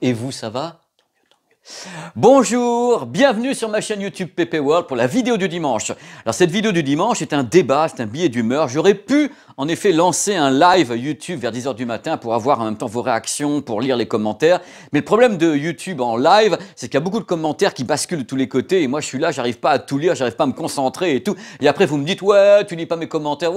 Et vous, ça va? Bonjour, bienvenue sur ma chaîne YouTube PP World pour la vidéo du dimanche. Alors cette vidéo du dimanche est un débat, c'est un billet d'humeur. J'aurais pu en effet lancer un live YouTube vers 10 h du matin pour avoir en même temps vos réactions, pour lire les commentaires. Mais le problème de YouTube en live, c'est qu'il y a beaucoup de commentaires qui basculent de tous les côtés et moi je suis là, j'arrive pas à tout lire, j'arrive pas à me concentrer et tout. Et après vous me dites ouais, tu lis pas mes commentaires.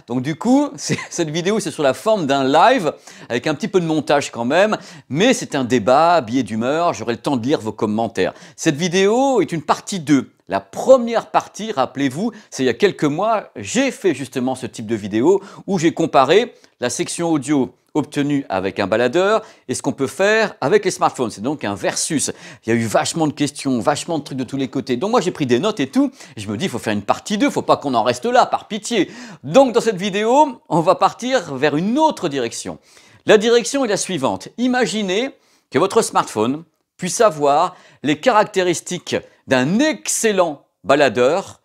Donc du coup, cette vidéo c'est sur la forme d'un live avec un petit peu de montage quand même, mais c'est un débat, billet d'humeur, j'aurai le temps de lire vos commentaires. Cette vidéo est une partie 2. La première partie, rappelez-vous, c'est il y a quelques mois, j'ai fait justement ce type de vidéo où j'ai comparé la section audio obtenue avec un baladeur et ce qu'on peut faire avec les smartphones. C'est donc un versus. Il y a eu vachement de questions, vachement de trucs de tous les côtés. Donc moi j'ai pris des notes et tout, et je me dis il faut faire une partie 2, il ne faut pas qu'on en reste là, par pitié. Donc dans cette vidéo, on va partir vers une autre direction. La direction est la suivante. Imaginez que votre smartphone puisse avoir les caractéristiques d'un excellent baladeur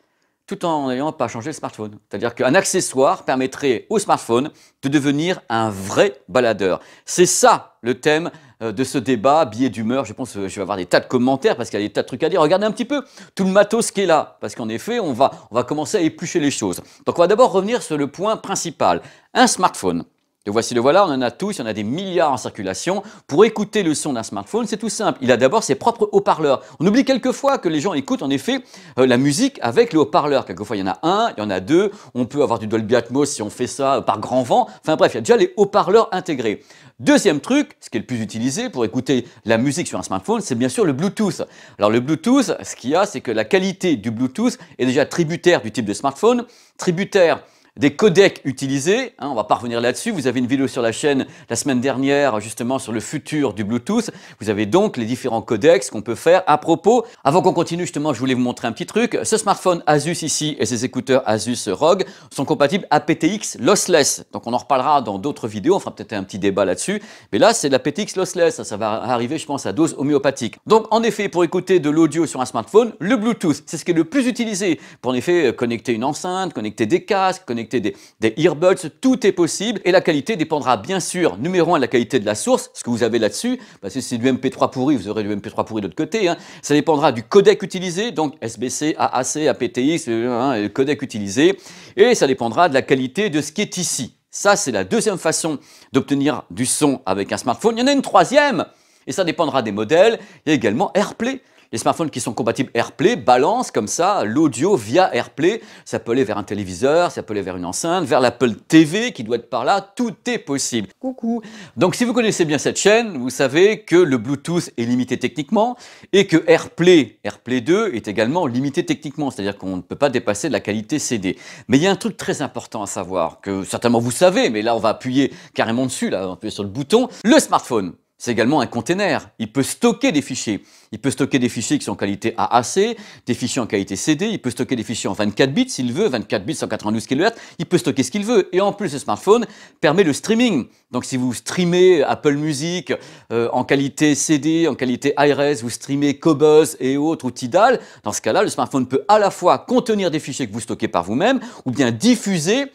tout en n'ayant pas changé le smartphone. C'est-à-dire qu'un accessoire permettrait au smartphone de devenir un vrai baladeur. C'est ça le thème de ce débat, billet d'humeur. Je pense que je vais avoir des tas de commentaires parce qu'il y a des tas de trucs à dire. Regardez un petit peu tout le matos qui est là, parce qu'en effet, on va commencer à éplucher les choses. Donc on va d'abord revenir sur le point principal. Un smartphone. Le voici, le voilà, on en a tous, il y en a des milliards en circulation. Pour écouter le son d'un smartphone, c'est tout simple. Il a d'abord ses propres haut-parleurs. On oublie quelquefois que les gens écoutent en effet la musique avec les haut-parleurs. Quelquefois, il y en a un, il y en a deux. On peut avoir du Dolby Atmos si on fait ça par grand vent. Enfin bref, il y a déjà les haut-parleurs intégrés. Deuxième truc, ce qui est le plus utilisé pour écouter la musique sur un smartphone, c'est bien sûr le Bluetooth. Alors le Bluetooth, ce qu'il y a, c'est que la qualité du Bluetooth est déjà tributaire du type de smartphone, tributaire des codecs utilisés, on va pas revenir là-dessus, vous avez une vidéo sur la chaîne la semaine dernière justement sur le futur du Bluetooth, vous avez donc les différents codecs qu'on peut faire à propos. Avant qu'on continue justement, je voulais vous montrer un petit truc, ce smartphone Asus ici et ces écouteurs Asus ROG sont compatibles aptX lossless, donc on en reparlera dans d'autres vidéos, on fera peut-être un petit débat là-dessus, mais là c'est l'aptX lossless, ça va arriver je pense à dose homéopathique. Donc en effet pour écouter de l'audio sur un smartphone, le Bluetooth c'est ce qui est le plus utilisé pour en effet connecter une enceinte, connecter des casques, connecter des earbuds, tout est possible et la qualité dépendra bien sûr, numéro 1, de la qualité de la source, ce que vous avez là-dessus, parce que si c'est du MP3 pourri, vous aurez du MP3 pourri de l'autre côté, ça dépendra du codec utilisé, donc SBC, AAC, aptX, le codec utilisé, et ça dépendra de la qualité de ce qui est ici. Ça, c'est la deuxième façon d'obtenir du son avec un smartphone. Il y en a une troisième, et ça dépendra des modèles, il y a également AirPlay. Les smartphones qui sont compatibles AirPlay balancent comme ça l'audio via AirPlay. Ça peut aller vers un téléviseur, ça peut aller vers une enceinte, vers l'Apple TV qui doit être par là. Tout est possible. Coucou. Donc si vous connaissez bien cette chaîne, vous savez que le Bluetooth est limité techniquement et que AirPlay 2 est également limité techniquement. C'est-à-dire qu'on ne peut pas dépasser la qualité CD. Mais il y a un truc très important à savoir que certainement vous savez, mais là on va appuyer carrément dessus, là on va appuyer sur le bouton. Le smartphone, c'est également un container. Il peut stocker des fichiers. Il peut stocker des fichiers qui sont en qualité AAC, des fichiers en qualité CD, il peut stocker des fichiers en 24 bits s'il veut, 24 bits, 192 kHz, il peut stocker ce qu'il veut. Et en plus, le smartphone permet le streaming. Donc si vous streamez Apple Music en qualité CD, en qualité iRes, vous streamez Qobuz et autres, ou Tidal, dans ce cas-là, le smartphone peut à la fois contenir des fichiers que vous stockez par vous-même, ou bien diffuser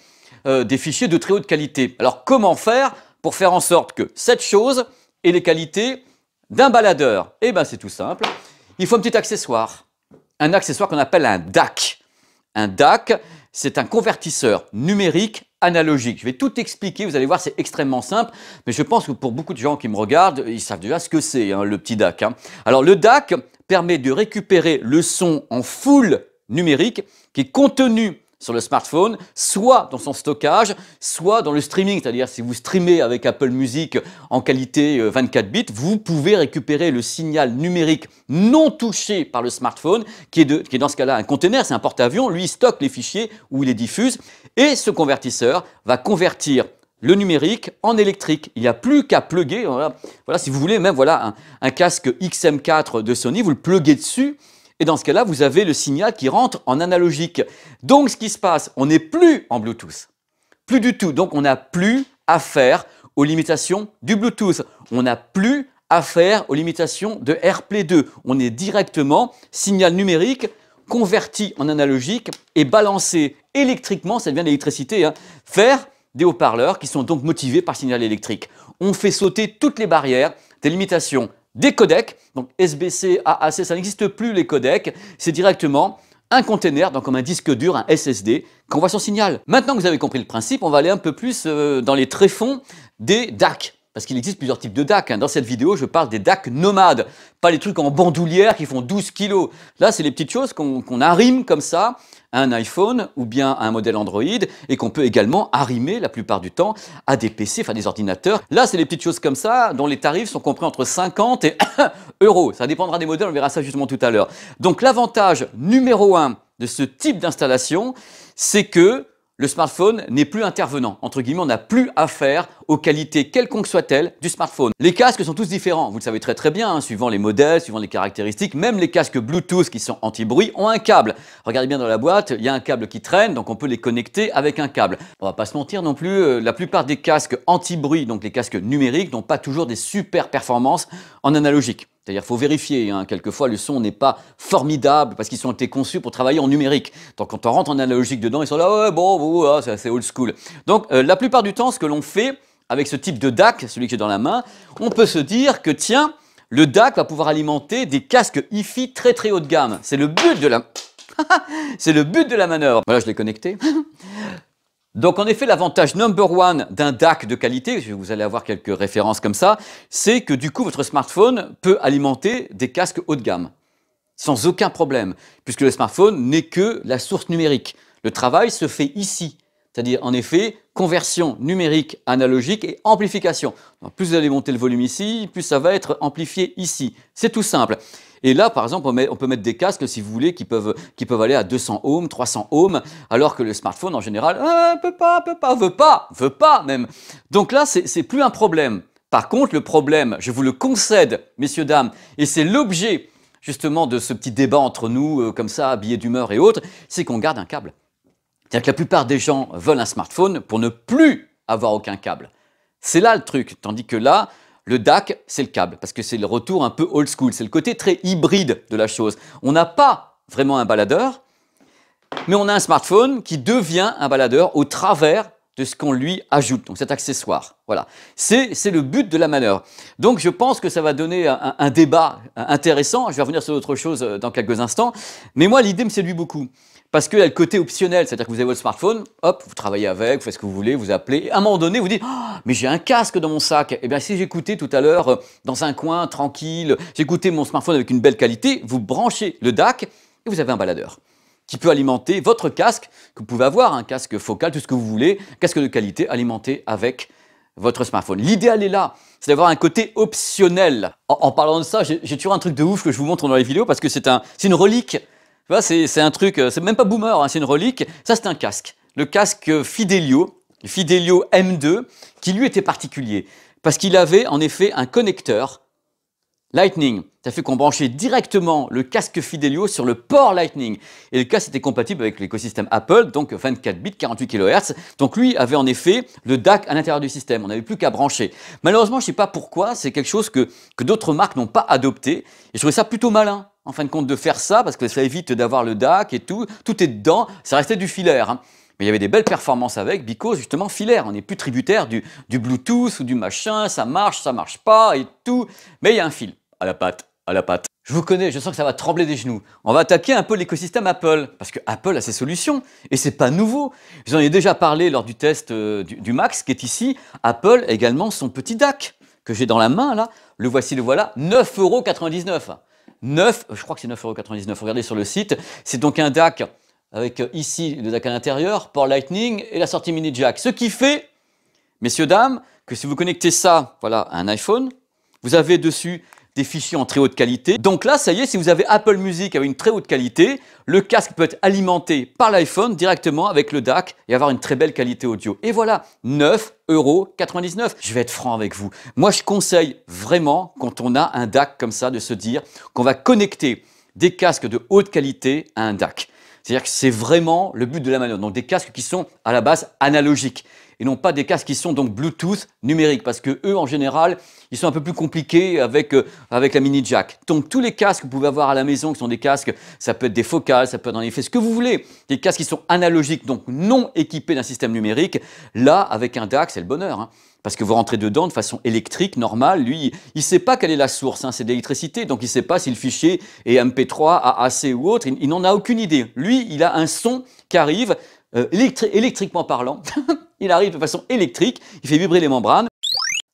des fichiers de très haute qualité. Alors comment faire pour faire en sorte que cette chose et les qualités d'un baladeur? Eh bien, c'est tout simple. Il faut un petit accessoire. Un accessoire qu'on appelle un DAC. Un DAC, c'est un convertisseur numérique analogique. Je vais tout expliquer, vous allez voir, c'est extrêmement simple, mais je pense que pour beaucoup de gens qui me regardent, ils savent déjà ce que c'est, le petit DAC. Alors, le DAC permet de récupérer le son en full numérique qui est contenu sur le smartphone, soit dans son stockage, soit dans le streaming, c'est-à-dire si vous streamez avec Apple Music en qualité 24 bits, vous pouvez récupérer le signal numérique non touché par le smartphone, qui est dans ce cas-là un container, c'est un porte-avions, lui il stocke les fichiers où il les diffuse, et ce convertisseur va convertir le numérique en électrique. Il n'y a plus qu'à plugger, voilà, si vous voulez, même voilà un casque XM4 de Sony, vous le pluguez dessus, et dans ce cas-là, vous avez le signal qui rentre en analogique. Donc, ce qui se passe, on n'est plus en Bluetooth. Plus du tout. Donc, on n'a plus à faire aux limitations du Bluetooth. On n'a plus à faire aux limitations de AirPlay 2. On est directement signal numérique converti en analogique et balancé électriquement, ça devient l'électricité, vers des haut-parleurs qui sont donc motivés par signal électrique. On fait sauter toutes les barrières des limitations des codecs, donc SBC, AAC, ça n'existe plus les codecs, c'est directement un container, donc comme un disque dur, un SSD, qui envoie son signal. Maintenant que vous avez compris le principe, on va aller un peu plus dans les tréfonds des DAC. Parce qu'il existe plusieurs types de DAC. Dans cette vidéo, je parle des DAC nomades, pas les trucs en bandoulière qui font 12 kilos. Là, c'est les petites choses qu'on arrime comme ça à un iPhone ou bien à un modèle Android et qu'on peut également arrimer la plupart du temps à des PC, enfin des ordinateurs. Là, c'est les petites choses comme ça dont les tarifs sont compris entre 50 et euros. Ça dépendra des modèles, on verra ça justement tout à l'heure. Donc l'avantage numéro 1 de ce type d'installation, c'est que le smartphone n'est plus intervenant. Entre guillemets, on n'a plus affaire aux qualités, quelconques soient-elles, du smartphone. Les casques sont tous différents, vous le savez très très bien, hein, suivant les modèles, suivant les caractéristiques. Même les casques Bluetooth qui sont anti-bruit ont un câble. Regardez bien dans la boîte, il y a un câble qui traîne, donc on peut les connecter avec un câble. On va pas se mentir non plus, la plupart des casques anti-bruit, donc les casques numériques, n'ont pas toujours des super performances en analogique. C'est-à-dire qu'il faut vérifier, hein. Quelquefois le son n'est pas formidable parce qu'ils ont été conçus pour travailler en numérique. Donc quand on rentre en analogique dedans, ils sont là, ouais, bon, c'est assez old school. Donc la plupart du temps, ce que l'on fait avec ce type de DAC, celui que j'ai dans la main, on peut se dire que tiens, le DAC va pouvoir alimenter des casques hi-fi très très haut de gamme. C'est le but de la... c'est le but de la manœuvre. Voilà, je l'ai connecté. Donc en effet, l'avantage number one d'un DAC de qualité, vous allez avoir quelques références comme ça, c'est que du coup votre smartphone peut alimenter des casques haut de gamme, sans aucun problème, puisque le smartphone n'est que la source numérique. Le travail se fait ici, c'est-à-dire en effet, conversion numérique, analogique et amplification. Donc, plus vous allez monter le volume ici, plus ça va être amplifié ici. C'est tout simple. Et là, par exemple, on peut mettre des casques, si vous voulez, qui peuvent aller à 200 ohms, 300 ohms, alors que le smartphone, en général, veut pas même. Donc là, c'est plus un problème. Par contre, le problème, je vous le concède, messieurs, dames, et c'est l'objet, justement, de ce petit débat entre nous, comme ça, billets d'humeur et autres, c'est qu'on garde un câble. C'est-à-dire que la plupart des gens veulent un smartphone pour ne plus avoir aucun câble. C'est là le truc, tandis que là, le DAC, c'est le câble, parce que c'est le retour un peu old school, c'est le côté très hybride de la chose. On n'a pas vraiment un baladeur, mais on a un smartphone qui devient un baladeur au travers de ce qu'on lui ajoute, donc cet accessoire. Voilà, c'est le but de la manœuvre. Donc je pense que ça va donner un débat intéressant, je vais revenir sur autre chose dans quelques instants, mais moi l'idée me séduit beaucoup. Parce qu'il y a le côté optionnel, c'est-à-dire que vous avez votre smartphone, hop, vous travaillez avec, vous faites ce que vous voulez, vous appelez, et à un moment donné, vous dites oh, « mais j'ai un casque dans mon sac !» Eh bien, si j'écoutais tout à l'heure, dans un coin, tranquille, j'écoutais mon smartphone avec une belle qualité, vous branchez le DAC et vous avez un baladeur qui peut alimenter votre casque, que vous pouvez avoir, un casque focal, tout ce que vous voulez, casque de qualité alimenté avec votre smartphone. L'idéal est là, c'est d'avoir un côté optionnel. En parlant de ça, j'ai toujours un truc de ouf que je vous montre dans les vidéos parce que c'est une relique. C'est un truc, c'est même pas boomer, hein, c'est une relique. Ça, c'est un casque. Le casque Fidelio M2, qui lui était particulier. Parce qu'il avait en effet un connecteur Lightning. Ça fait qu'on branchait directement le casque Fidelio sur le port Lightning. Et le casque était compatible avec l'écosystème Apple, donc 24 bits, 48 kHz. Donc lui avait en effet le DAC à l'intérieur du système. On n'avait plus qu'à brancher. Malheureusement, je ne sais pas pourquoi, c'est quelque chose que d'autres marques n'ont pas adopté. Et je trouvais ça plutôt malin, en fin de compte, de faire ça, parce que ça évite d'avoir le DAC et tout. Tout est dedans, ça restait du filaire. Hein. Mais il y avait des belles performances avec, because justement filaire. On n'est plus tributaire du Bluetooth ou du machin, ça marche pas et tout. Mais il y a un fil à la patte, à la patte. Je vous connais, je sens que ça va trembler des genoux. On va attaquer un peu l'écosystème Apple, parce que Apple a ses solutions, et c'est pas nouveau. J'en ai déjà parlé lors du test du Max, qui est ici. Apple a également son petit DAC, que j'ai dans la main là. Le voici, le voilà, 9,99 €. Je crois que c'est 9,99 €, regardez sur le site. C'est donc un DAC avec ici le DAC à l'intérieur, port Lightning et la sortie mini jack. Ce qui fait, messieurs, dames, que si vous connectez ça voilà, à un iPhone, vous avez dessus des fichiers en très haute qualité. Donc là, ça y est, si vous avez Apple Music avec une très haute qualité, le casque peut être alimenté par l'iPhone directement avec le DAC et avoir une très belle qualité audio. Et voilà, 9,99 €. Je vais être franc avec vous. Moi, je conseille vraiment, quand on a un DAC comme ça, de se dire qu'on va connecter des casques de haute qualité à un DAC. C'est-à-dire que c'est vraiment le but de la manœuvre. Donc des casques qui sont à la base analogiques. et non pas des casques qui sont donc Bluetooth numériques, parce que eux, en général, ils sont un peu plus compliqués avec la mini jack. Donc tous les casques que vous pouvez avoir à la maison, qui sont des casques, ça peut être des focales, ça peut être en effet ce que vous voulez, des casques qui sont analogiques, donc non équipés d'un système numérique, là, avec un DAC, c'est le bonheur, hein. Parce que vous rentrez dedans de façon électrique, normale. Lui, il ne sait pas quelle est la source, hein, c'est de l'électricité. Donc, il ne sait pas si le fichier est MP3, AAC ou autre. Il n'en a aucune idée. Lui, il a un son qui arrive, électriquement parlant. Il arrive de façon électrique, il fait vibrer les membranes.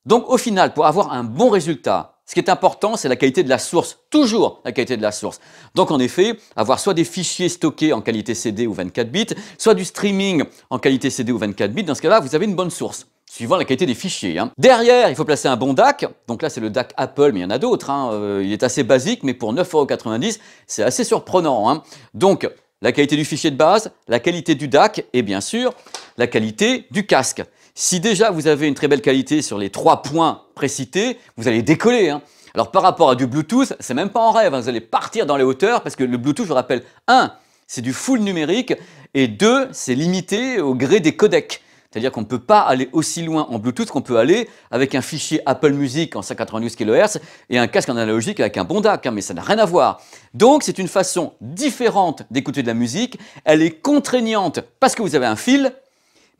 Donc, au final, pour avoir un bon résultat, ce qui est important, c'est la qualité de la source. Toujours la qualité de la source. Donc, en effet, avoir soit des fichiers stockés en qualité CD ou 24 bits, soit du streaming en qualité CD ou 24 bits. Dans ce cas-là, vous avez une bonne source, suivant la qualité des fichiers, hein. Derrière, il faut placer un bon DAC. Donc là, c'est le DAC Apple, mais il y en a d'autres, hein. Il est assez basique, mais pour 9,90 €, c'est assez surprenant, hein. Donc, la qualité du fichier de base, la qualité du DAC et bien sûr, la qualité du casque. Si déjà vous avez une très belle qualité sur les 3 points précités, vous allez décoller, hein. Alors par rapport à du Bluetooth, c'est même pas en rêve, hein. Vous allez partir dans les hauteurs parce que le Bluetooth, je vous rappelle, 1, c'est du full numérique et 2, c'est limité au gré des codecs. C'est-à-dire qu'on ne peut pas aller aussi loin en Bluetooth qu'on peut aller avec un fichier Apple Music en 192 kHz et un casque en analogique avec un bon DAC, hein, mais ça n'a rien à voir. Donc c'est une façon différente d'écouter de la musique, elle est contraignante parce que vous avez un fil,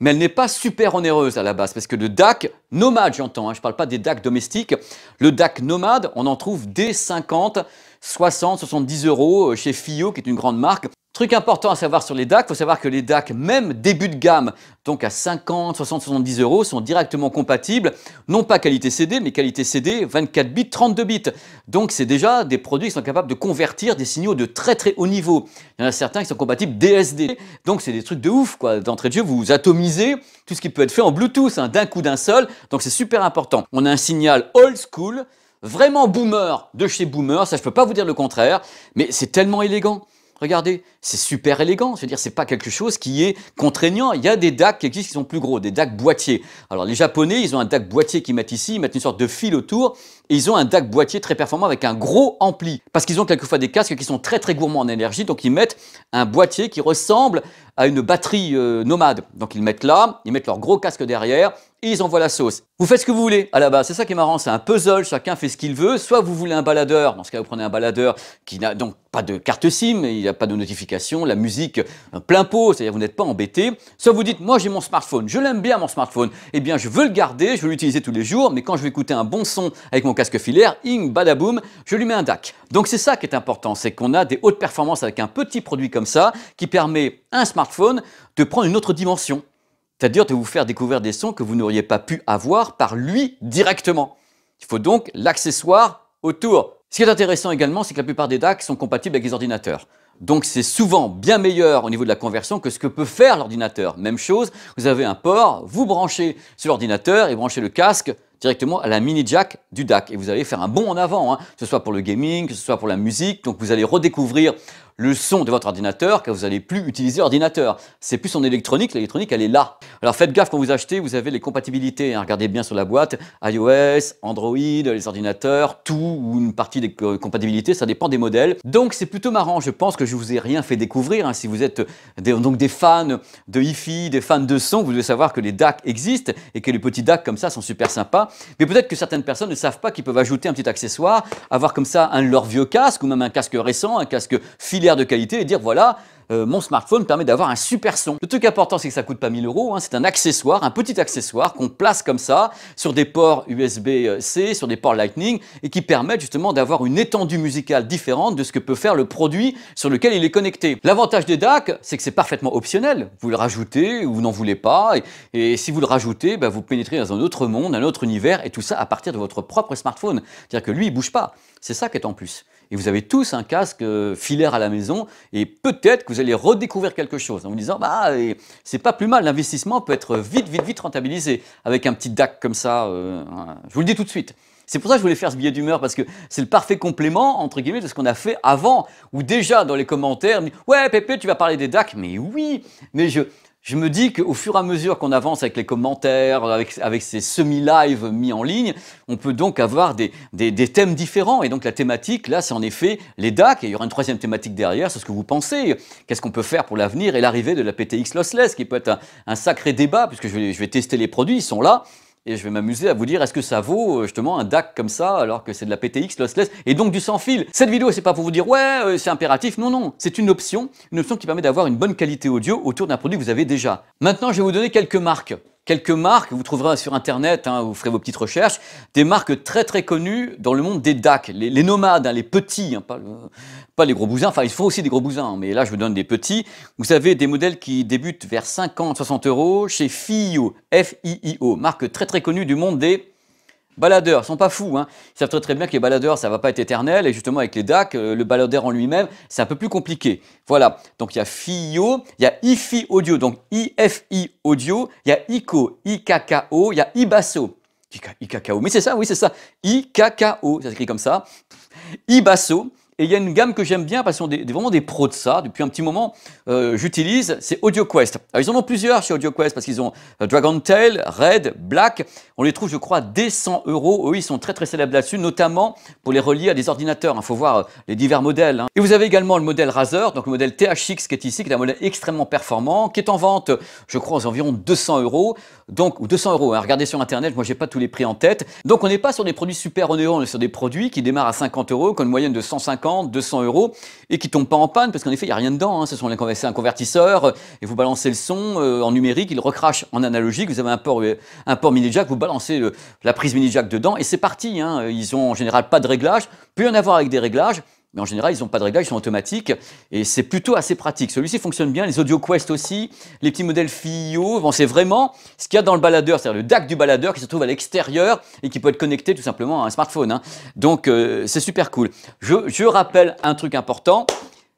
mais elle n'est pas super onéreuse à la base, parce que le DAC nomade, j'entends, hein, je ne parle pas des DAC domestiques, le DAC nomade, on en trouve dès 50, 60, 70 € chez FiiO, qui est une grande marque. Truc important à savoir sur les DAC, il faut savoir que les DAC, même début de gamme, donc à 50, 60, 70 €, sont directement compatibles, non pas qualité CD, mais qualité CD 24 bits, 32 bits. Donc c'est déjà des produits qui sont capables de convertir des signaux de très très haut niveau. Il y en a certains qui sont compatibles DSD. Donc c'est des trucs de ouf, quoi. D'entrée de jeu, vous atomisez tout ce qui peut être fait en Bluetooth, hein, d'un coup d'un seul. Donc c'est super important. On a un signal old school, vraiment boomer de chez Boomer, ça je peux pas vous dire le contraire, mais c'est tellement élégant. Regardez, c'est super élégant, c'est-à-dire c'est pas quelque chose qui est contraignant. Il y a des DAC qui existent qui sont plus gros, des DAC boîtiers. Alors les Japonais, ils ont un DAC boîtier qu'ils mettent ici, ils mettent une sorte de fil autour, et ils ont un DAC boîtier très performant avec un gros ampli. Parce qu'ils ont quelquefois des casques qui sont très très gourmands en énergie, donc ils mettent un boîtier qui ressemble à une batterie nomade. Donc ils le mettent là, ils mettent leur gros casque derrière, et ils envoient la sauce. Vous faites ce que vous voulez à la base, c'est ça qui est marrant, c'est un puzzle, chacun fait ce qu'il veut. Soit vous voulez un baladeur, dans ce cas vous prenez un baladeur qui n'a donc pas de carte SIM, il n'y a pas de notification, la musique plein pot, c'est-à-dire vous n'êtes pas embêté. Soit vous dites, moi j'ai mon smartphone, je l'aime bien mon smartphone, eh bien je veux le garder, je veux l'utiliser tous les jours, mais quand je vais écouter un bon son avec mon casque filaire, badaboum, je lui mets un DAC. Donc c'est ça qui est important, c'est qu'on a des hautes performances avec un petit produit comme ça, qui permet à un smartphone de prendre une autre dimension. C'est-à-dire de vous faire découvrir des sons que vous n'auriez pas pu avoir par lui directement. Il faut donc l'accessoire autour. Ce qui est intéressant également, c'est que la plupart des DAC sont compatibles avec les ordinateurs. Donc c'est souvent bien meilleur au niveau de la conversion que ce que peut faire l'ordinateur. Même chose, vous avez un port, vous branchez sur l'ordinateur et branchez le casque directement à la mini jack du DAC. Et vous allez faire un bond en avant, hein, que ce soit pour le gaming, que ce soit pour la musique. Donc vous allez redécouvrir le son de votre ordinateur car vous n'allez plus utiliser l'ordinateur. C'est plus en électronique, l'électronique elle est là. Alors faites gaffe quand vous achetez, vous avez les compatibilités, hein, regardez bien sur la boîte, iOS, Android, les ordinateurs, tout ou une partie des compatibilités, ça dépend des modèles. Donc c'est plutôt marrant, je pense que je vous ai rien fait découvrir, hein, si vous êtes des fans de hi-fi, des fans de son, vous devez savoir que les DAC existent et que les petits DAC comme ça sont super sympas. Mais peut-être que certaines personnes ne savent pas qu'ils peuvent ajouter un petit accessoire, avoir comme ça un de leurs vieux casques ou même un casque récent, un casque filaire de qualité et dire voilà, mon smartphone permet d'avoir un super son. Le truc important, c'est que ça coûte pas 1000 €, hein, c'est un accessoire, un petit accessoire qu'on place comme ça sur des ports USB-C, sur des ports Lightning et qui permettent justement d'avoir une étendue musicale différente de ce que peut faire le produit sur lequel il est connecté. L'avantage des DAC, c'est que c'est parfaitement optionnel. Vous le rajoutez ou vous n'en voulez pas et si vous le rajoutez, bah, vous pénétrez dans un autre monde, un autre univers et tout ça à partir de votre propre smartphone. C'est-à-dire que lui, il bouge pas. C'est ça qui est en plus. Et vous avez tous un casque filaire à la maison et peut-être que vous allez redécouvrir quelque chose en vous disant bah c'est pas plus mal, l'investissement peut être vite rentabilisé avec un petit DAC comme ça, je vous le dis tout de suite. C'est pour ça que je voulais faire ce billet d'humeur parce que c'est le parfait complément entre guillemets de ce qu'on a fait avant où déjà dans les commentaires, ouais Pépé tu vas parler des DAC, mais oui, mais Je me dis qu'au fur et à mesure qu'on avance avec les commentaires, avec ces semi-live mis en ligne, on peut donc avoir des thèmes différents. Et donc la thématique, là, c'est en effet les DAC. Et il y aura une troisième thématique derrière, c'est ce que vous pensez. Qu'est-ce qu'on peut faire pour l'avenir et l'arrivée de la PTX lossless, qui peut être un sacré débat, puisque je vais tester les produits, ils sont là. Et je vais m'amuser à vous dire, est-ce que ça vaut justement un DAC comme ça, alors que c'est de la PTX lossless et donc du sans fil. Cette vidéo, c'est pas pour vous dire, ouais, c'est impératif. Non, non, c'est une option qui permet d'avoir une bonne qualité audio autour d'un produit que vous avez déjà. Maintenant, je vais vous donner quelques marques. Quelques marques, vous trouverez sur Internet, hein, vous ferez vos petites recherches, des marques très très connues dans le monde des DAC, les nomades, hein, les petits, hein, pas les gros bousins, enfin il faut aussi des gros bousins, hein, mais là je vous donne des petits. Vous avez des modèles qui débutent vers 50-60 € chez FIIO, F-I-I-O, marque très très connue du monde des baladeurs. Ils sont pas fous, hein. Ils savent très très bien que les baladeurs, ça va pas être éternel, et justement avec les DAC, le baladeur en lui-même, c'est un peu plus compliqué. Voilà, donc il y a FIIO, il y a IFI Audio, donc IFI Audio, il y a ICO, IKKO, il y a IBASO. IKKO, mais c'est ça, oui c'est ça, IKKO, ça s'écrit comme ça, IBASO. Et il y a une gamme que j'aime bien parce qu'ils sont vraiment des pros de ça. Depuis un petit moment, j'utilise, c'est AudioQuest. Alors, ils en ont plusieurs chez AudioQuest parce qu'ils ont Dragon Tail, Red, Black. On les trouve, je crois, dès 100 €. Eux, ils sont très très célèbres là-dessus, notamment pour les relier à des ordinateurs. Il faut voir les divers modèles, hein. Et vous avez également le modèle Razer, donc le modèle THX qui est ici, qui est un modèle extrêmement performant, qui est en vente, je crois, aux environs 200 €. Donc, ou 200 €, hein. Regardez sur Internet, moi, j'ai pas tous les prix en tête. Donc, on n'est pas sur des produits super onéreux, on est sur des produits qui démarrent à 50 €, qui ont une moyenne de 150, 200 € et qui tombent pas en panne parce qu'en effet il n'y a rien dedans, hein. C'est un convertisseur et vous balancez le son en numérique, il recrache en analogique, vous avez un port mini jack, vous balancez la prise mini jack dedans et c'est parti, hein. Ils ont en général pas de réglage, peut y en avoir avec des réglages, mais en général, ils n'ont pas de réglage, ils sont automatiques et c'est plutôt assez pratique. Celui-ci fonctionne bien, les AudioQuest aussi, les petits modèles FIIO. Bon, c'est vraiment ce qu'il y a dans le baladeur, c'est-à-dire le DAC du baladeur qui se trouve à l'extérieur et qui peut être connecté tout simplement à un smartphone, hein. Donc, c'est super cool. Je rappelle un truc important,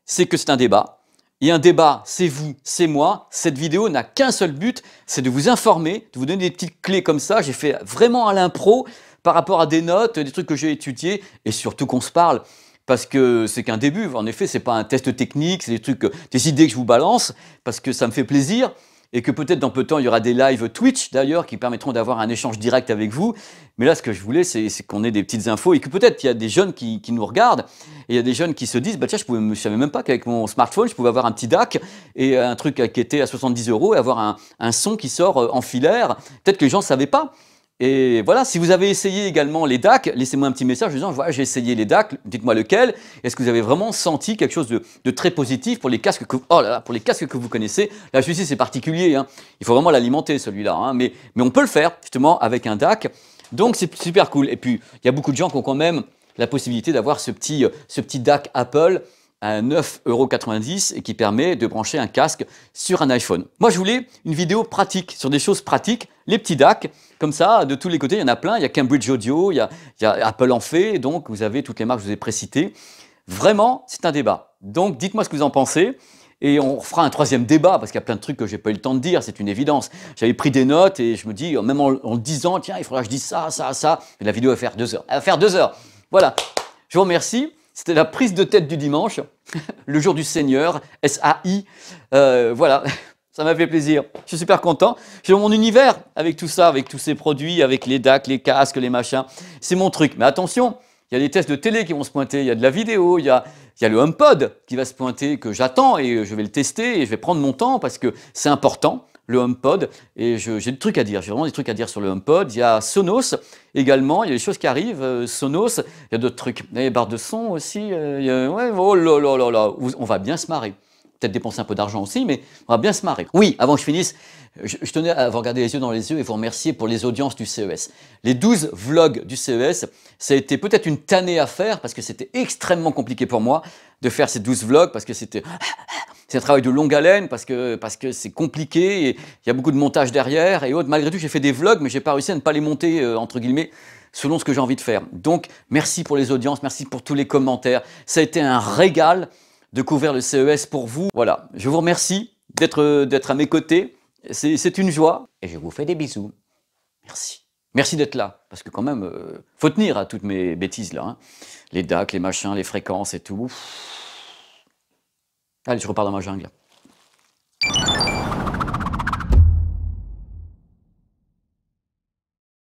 c'est que c'est un débat. Et un débat, c'est vous, c'est moi. Cette vidéo n'a qu'un seul but, c'est de vous informer, de vous donner des petites clés comme ça. J'ai fait vraiment à l'impro par rapport à des notes, des trucs que j'ai étudiés et surtout qu'on se parle. Parce que c'est qu'un début, en effet, c'est pas un test technique, c'est des trucs, des idées que je vous balance, parce que ça me fait plaisir, et que peut-être dans peu de temps, il y aura des lives Twitch d'ailleurs, qui permettront d'avoir un échange direct avec vous. Mais là, ce que je voulais, c'est qu'on ait des petites infos, et que peut-être il y a des jeunes qui nous regardent, et il y a des jeunes qui se disent, bah tiens, je savais même pas qu'avec mon smartphone, je pouvais avoir un petit DAC, et un truc qui était à 70 € et avoir un son qui sort en filaire. Peut-être que les gens ne savaient pas. Et voilà, si vous avez essayé également les DAC, laissez-moi un petit message en disant, voilà, j'ai essayé les DAC, dites-moi lequel. Est-ce que vous avez vraiment senti quelque chose de très positif pour les casques pour les casques que vous connaissez? Là, celui-ci, c'est particulier, hein. Il faut vraiment l'alimenter, celui-là, hein. Mais on peut le faire, justement, avec un DAC. Donc, c'est super cool. Et puis, il y a beaucoup de gens qui ont quand même la possibilité d'avoir ce petit DAC Apple à 9,90 € et qui permet de brancher un casque sur un iPhone. Moi, je voulais une vidéo pratique, sur des choses pratiques, les petits DAC, comme ça, de tous les côtés, il y en a plein. Il y a Cambridge Audio, il y a Apple en fait, donc vous avez toutes les marques que je vous ai précitées. Vraiment, c'est un débat. Donc, dites-moi ce que vous en pensez. Et on fera un troisième débat, parce qu'il y a plein de trucs que j'ai pas eu le temps de dire, c'est une évidence. J'avais pris des notes et je me dis, même en le disant, tiens, il faudra que je dise ça, ça, ça. Et la vidéo va faire 2 heures. Elle va faire 2 heures. Voilà. Je vous remercie. C'était la prise de tête du dimanche, le jour du Seigneur, SAI. Voilà, ça m'a fait plaisir. Je suis super content. J'ai mon univers avec tout ça, avec tous ces produits, avec les DAC, les casques, les machins. C'est mon truc. Mais attention, il y a des tests de télé qui vont se pointer, il y a de la vidéo, il y a le HomePod qui va se pointer, que j'attends et je vais le tester et je vais prendre mon temps parce que c'est important. Le HomePod, et j'ai des trucs à dire, j'ai vraiment des trucs à dire sur le HomePod. Il y a Sonos également, il y a des choses qui arrivent, Sonos, il y a d'autres trucs, il y a les barres de son aussi, ouais, oh là là là là, on va bien se marrer. Peut-être dépenser un peu d'argent aussi, mais on va bien se marrer. Oui, avant que je finisse, je tenais à vous regarder les yeux dans les yeux et vous remercier pour les audiences du CES. Les 12 vlogs du CES, ça a été peut-être une tannée à faire parce que c'était extrêmement compliqué pour moi de faire ces 12 vlogs parce que c'est un travail de longue haleine, parce que c'est compliqué, et il y a beaucoup de montage derrière et autres. Malgré tout, j'ai fait des vlogs, mais j'ai pas réussi à ne pas les monter, entre guillemets, selon ce que j'ai envie de faire. Donc, merci pour les audiences, merci pour tous les commentaires. Ça a été un régal de couvrir le CES pour vous. Voilà, je vous remercie d'être à mes côtés. C'est une joie et je vous fais des bisous. Merci. Merci d'être là, parce que quand même, faut tenir à toutes mes bêtises là, hein. Les DAC, les machins, les fréquences et tout. Allez, je repars dans ma jungle.